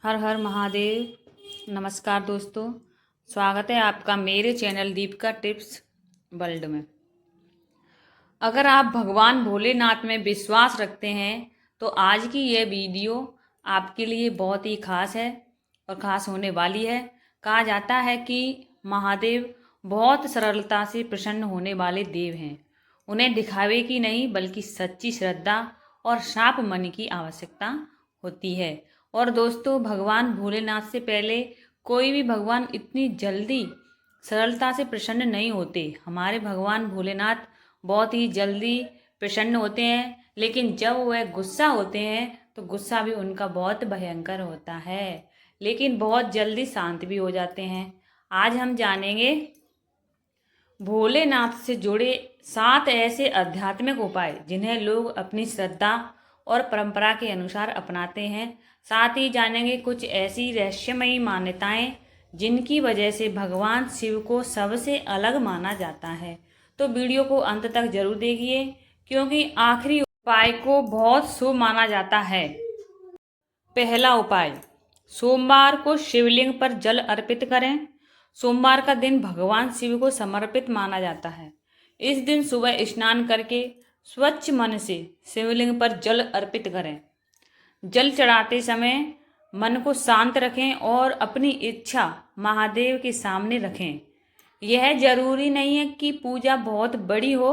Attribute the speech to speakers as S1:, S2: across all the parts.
S1: हर हर महादेव। नमस्कार दोस्तों, स्वागत है आपका मेरे चैनल दीपिका टिप्स वर्ल्ड में। अगर आप भगवान भोलेनाथ में विश्वास रखते हैं तो आज की यह वीडियो आपके लिए बहुत ही खास है और ख़ास होने वाली है। कहा जाता है कि महादेव बहुत सरलता से प्रसन्न होने वाले देव हैं। उन्हें दिखावे की नहीं बल्कि सच्ची श्रद्धा और साफ मन की आवश्यकता होती है। और दोस्तों, भगवान भोलेनाथ से पहले कोई भी भगवान इतनी जल्दी सरलता से प्रसन्न नहीं होते। हमारे भगवान भोलेनाथ बहुत ही जल्दी प्रसन्न होते हैं, लेकिन जब वह गुस्सा होते हैं तो गुस्सा भी उनका बहुत भयंकर होता है, लेकिन बहुत जल्दी शांत भी हो जाते हैं। आज हम जानेंगे भोलेनाथ से जुड़े 7 ऐसे आध्यात्मिक उपाय जिन्हें लोग अपनी श्रद्धा और परंपरा के अनुसार अपनाते हैं। साथ ही जानेंगे कुछ ऐसी रहस्यमयी मान्यताएं जिनकी वजह से भगवान शिव को सबसे अलग माना जाता है। तो वीडियो को अंत तक जरूर देखिए, क्योंकि आखिरी उपाय को बहुत शुभ माना जाता है। पहला उपाय, सोमवार को शिवलिंग पर जल अर्पित करें। सोमवार का दिन भगवान शिव को समर्पित माना जाता है। इस दिन सुबह स्नान करके स्वच्छ मन से शिवलिंग पर जल अर्पित करें। जल चढ़ाते समय मन को शांत रखें और अपनी इच्छा महादेव के सामने रखें। यह जरूरी नहीं है कि पूजा बहुत बड़ी हो।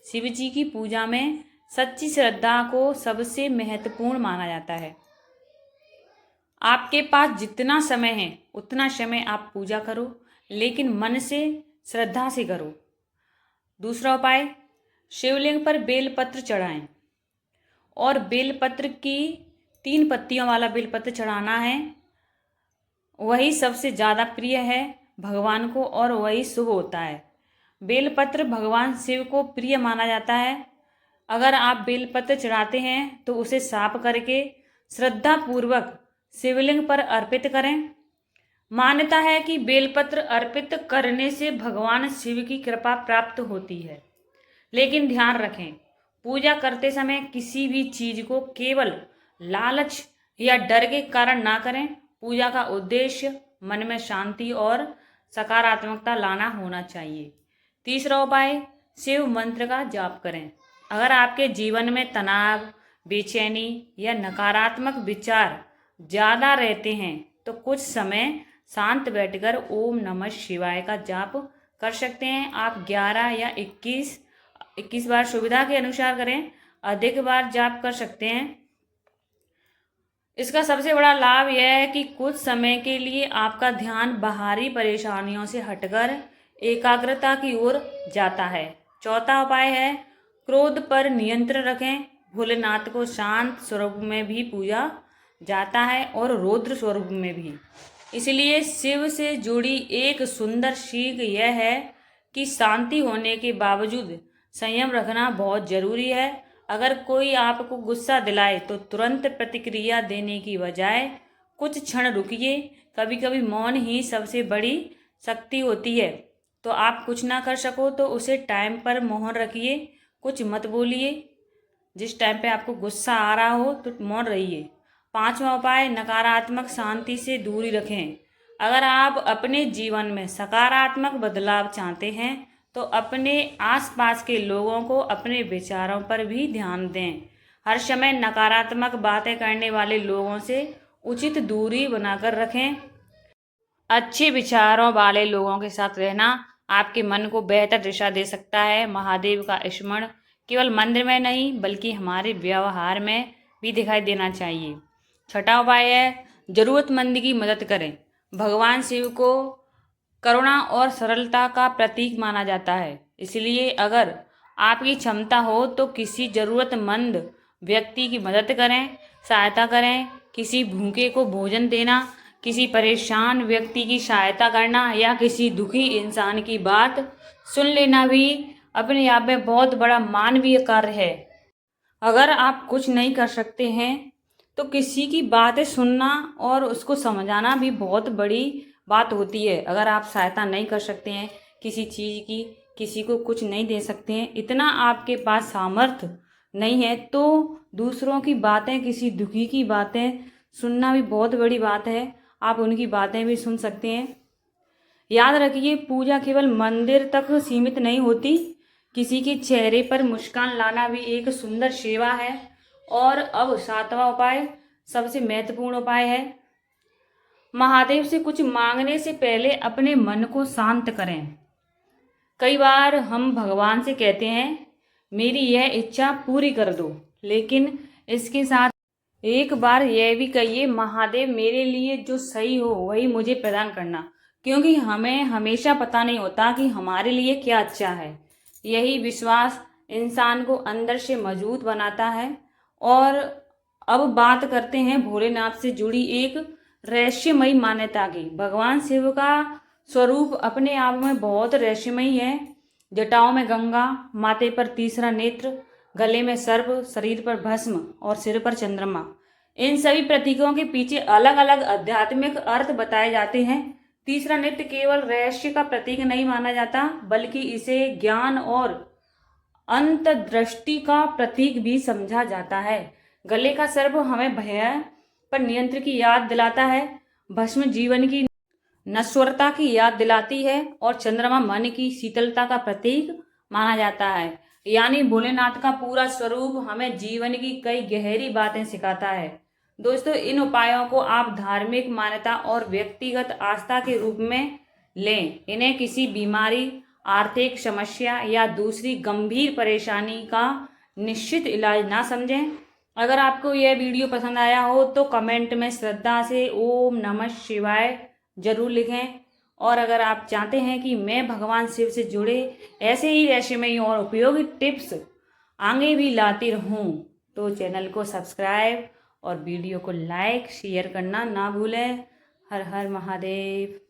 S1: शिव जी की पूजा में सच्ची श्रद्धा को सबसे महत्वपूर्ण माना जाता है। आपके पास जितना समय है उतना समय आप पूजा करो, लेकिन मन से श्रद्धा से करो। दूसरा उपाय, शिवलिंग पर बेलपत्र चढ़ाएं और बेलपत्र की 3 पत्तियों वाला बेलपत्र चढ़ाना है। वही सबसे ज़्यादा प्रिय है भगवान को और वही शुभ होता है। बेलपत्र भगवान शिव को प्रिय माना जाता है। अगर आप बेलपत्र चढ़ाते हैं तो उसे साफ करके श्रद्धा पूर्वक शिवलिंग पर अर्पित करें। मान्यता है कि बेलपत्र अर्पित करने से भगवान शिव की कृपा प्राप्त होती है, लेकिन ध्यान रखें, पूजा करते समय किसी भी चीज को केवल लालच या डर के कारण ना करें। पूजा का उद्देश्य मन में शांति और सकारात्मकता लाना होना चाहिए। तीसरा उपाय, शिव मंत्र का जाप करें। अगर आपके जीवन में तनाव, बेचैनी या नकारात्मक विचार ज़्यादा रहते हैं तो कुछ समय शांत बैठकर ओम नमः शिवाय का जाप कर सकते हैं। आप 11 या 21 बार सुविधा के अनुसार करें, अधिक बार जाप कर सकते हैं। इसका सबसे बड़ा लाभ यह है कि कुछ समय के लिए आपका ध्यान बाहरी परेशानियों से हटकर एकाग्रता की ओर जाता है। चौथा उपाय है, क्रोध पर नियंत्रण रखें। भोलेनाथ को शांत स्वरूप में भी पूजा जाता है और रौद्र स्वरूप में भी। इसलिए शिव से जुड़ी एक सुंदर सीख यह है कि शांति होने के बावजूद संयम रखना बहुत जरूरी है। अगर कोई आपको गुस्सा दिलाए तो तुरंत प्रतिक्रिया देने की बजाय कुछ क्षण रुकिए। कभी कभी मौन ही सबसे बड़ी शक्ति होती है। तो आप कुछ ना कर सको तो उसे टाइम पर मौन रखिए, कुछ मत बोलिए। जिस टाइम पे आपको गुस्सा आ रहा हो तो मौन रहिए। 5वां उपाय, नकारात्मक शांति से दूरी रखें। अगर आप अपने जीवन में सकारात्मक बदलाव चाहते हैं तो अपने आसपास के लोगों को अपने विचारों पर भी ध्यान दें। हर समय नकारात्मक बातें करने वाले लोगों से उचित दूरी बनाकर रखें। अच्छे विचारों वाले लोगों के साथ रहना आपके मन को बेहतर दिशा दे सकता है। महादेव का स्मरण केवल मंदिर में नहीं बल्कि हमारे व्यवहार में भी दिखाई देना चाहिए। छठा उपाय है, जरूरतमंद की मदद करें। भगवान शिव को करुणा और सरलता का प्रतीक माना जाता है। इसलिए अगर आपकी क्षमता हो तो किसी जरूरतमंद व्यक्ति की मदद करें, सहायता करें। किसी भूखे को भोजन देना, किसी परेशान व्यक्ति की सहायता करना या किसी दुखी इंसान की बात सुन लेना भी अपने आप में बहुत बड़ा मानवीय कार्य है। अगर आप कुछ नहीं कर सकते हैं तो किसी की बातें सुनना और उसको समझाना भी बहुत बड़ी बात होती है। अगर आप सहायता नहीं कर सकते हैं किसी चीज़ की, किसी को कुछ नहीं दे सकते हैं, इतना आपके पास सामर्थ्य नहीं है, तो दूसरों की बातें, किसी दुखी की बातें सुनना भी बहुत बड़ी बात है, आप उनकी बातें भी सुन सकते हैं। याद रखिए, पूजा केवल मंदिर तक सीमित नहीं होती, किसी के चेहरे पर मुस्कान लाना भी एक सुंदर सेवा है। और अब 7वां उपाय सबसे महत्वपूर्ण उपाय है। महादेव से कुछ मांगने से पहले अपने मन को शांत करें। कई बार हम भगवान से कहते हैं मेरी यह इच्छा पूरी कर दो, लेकिन इसके साथ एक बार यह भी कहिए महादेव मेरे लिए जो सही हो वही मुझे प्रदान करना, क्योंकि हमें हमेशा पता नहीं होता कि हमारे लिए क्या अच्छा है। यही विश्वास इंसान को अंदर से मजबूत बनाता है। और अब बात करते हैं भोलेनाथ से जुड़ी एक रहस्यमयी मान्यता की। भगवान शिव का स्वरूप अपने आप में बहुत रहस्यमयी है। जटाओं में गंगा, माथे पर तीसरा नेत्र, गले में सर्प, शरीर पर भस्म और सिर पर चंद्रमा। इन सभी प्रतीकों के पीछे अलग अलग आध्यात्मिक अर्थ बताए जाते हैं। तीसरा नेत्र केवल रहस्य का प्रतीक नहीं माना जाता, बल्कि इसे ज्ञान और अंतर्दृष्टि का प्रतीक भी समझा जाता है। गले का सर्प हमें भय पर नियंत्रण की याद दिलाता है। भस्म जीवन की नश्वरता की याद दिलाती है और चंद्रमा मन की शीतलता का प्रतीक माना जाता है। यानी भोलेनाथ का पूरा स्वरूप हमें जीवन की कई गहरी बातें सिखाता है। दोस्तों, इन उपायों को आप धार्मिक मान्यता और व्यक्तिगत आस्था के रूप में लें। इन्हें किसी बीमारी, आर्थिक समस्या या दूसरी गंभीर परेशानी का निश्चित इलाज ना समझें। अगर आपको यह वीडियो पसंद आया हो तो कमेंट में श्रद्धा से ओम नमः शिवाय जरूर लिखें। और अगर आप चाहते हैं कि मैं भगवान शिव से जुड़े ऐसे ही रहस्यमयी और उपयोगी टिप्स आगे भी लाती रहूं, तो चैनल को सब्सक्राइब और वीडियो को लाइक शेयर करना ना भूलें। हर हर महादेव।